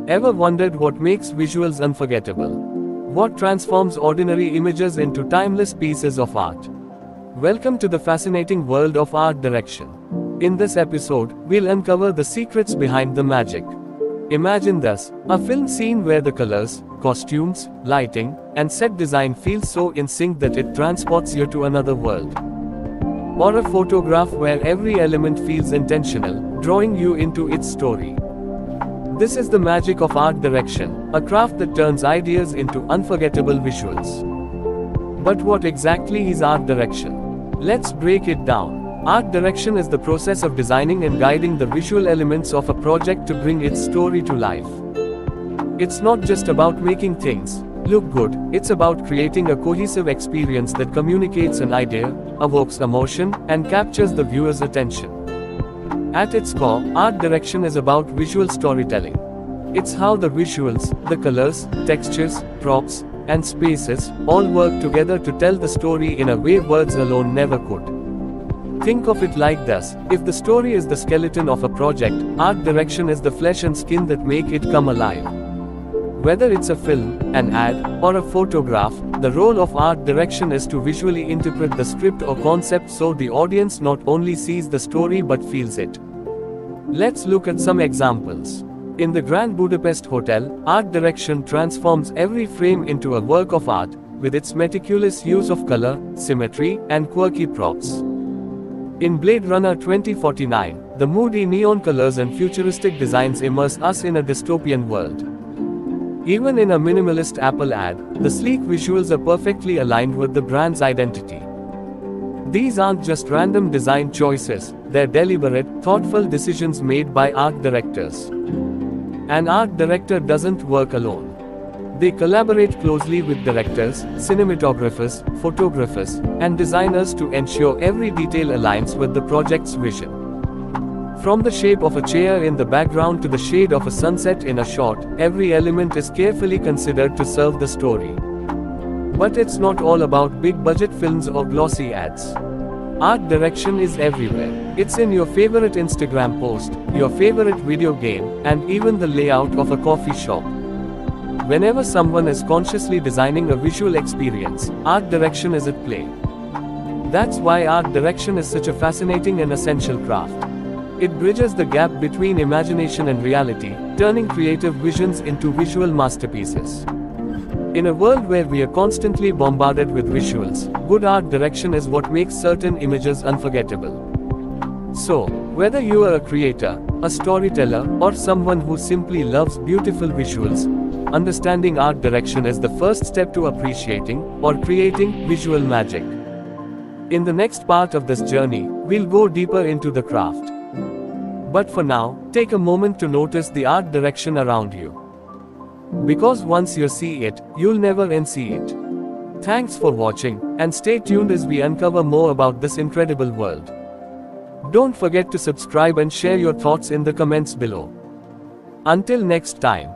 Ever wondered what makes visuals unforgettable? What transforms ordinary images into timeless pieces of art? Welcome to the fascinating world of art direction. In this episode, we'll uncover the secrets behind the magic. Imagine this, a film scene where the colors, costumes, lighting, and set design feel so in sync that it transports you to another world. Or a photograph where every element feels intentional, drawing you into its story. This is the magic of art direction, a craft that turns ideas into unforgettable visuals. But what exactly is art direction? Let's break it down. Art direction is the process of designing and guiding the visual elements of a project to bring its story to life. It's not just about making things look good, it's about creating a cohesive experience that communicates an idea, evokes emotion, and captures the viewer's attention. At its core, art direction is about visual storytelling. It's how the visuals, the colors, textures, props, and spaces all work together to tell the story in a way words alone never could. Think of it like this: if the story is the skeleton of a project, art direction is the flesh and skin that make it come alive. Whether it's a film, an ad, or a photograph, the role of art direction is to visually interpret the script or concept so the audience not only sees the story but feels it. Let's look at some examples. In the Grand Budapest Hotel, art direction transforms every frame into a work of art, with its meticulous use of color, symmetry, and quirky props. In Blade Runner 2049, the moody neon colors and futuristic designs immerse us in a dystopian world. Even in a minimalist Apple ad, the sleek visuals are perfectly aligned with the brand's identity. These aren't just random design choices, they're deliberate, thoughtful decisions made by art directors. An art director doesn't work alone. They collaborate closely with directors, cinematographers, photographers, and designers to ensure every detail aligns with the project's vision. From the shape of a chair in the background to the shade of a sunset in a shot, every element is carefully considered to serve the story. But it's not all about big-budget films or glossy ads. Art direction is everywhere. It's in your favorite Instagram post, your favorite video game, and even the layout of a coffee shop. Whenever someone is consciously designing a visual experience, art direction is at play. That's why art direction is such a fascinating and essential craft. It bridges the gap between imagination and reality, turning creative visions into visual masterpieces. In a world where we are constantly bombarded with visuals, good art direction is what makes certain images unforgettable. So, whether you are a creator, a storyteller, or someone who simply loves beautiful visuals, understanding art direction is the first step to appreciating or creating visual magic. In the next part of this journey, we'll go deeper into the craft. But for now, take a moment to notice the art direction around you. Because once you see it, you'll never unsee it. Thanks for watching, and stay tuned as we uncover more about this incredible world. Don't forget to subscribe and share your thoughts in the comments below. Until next time.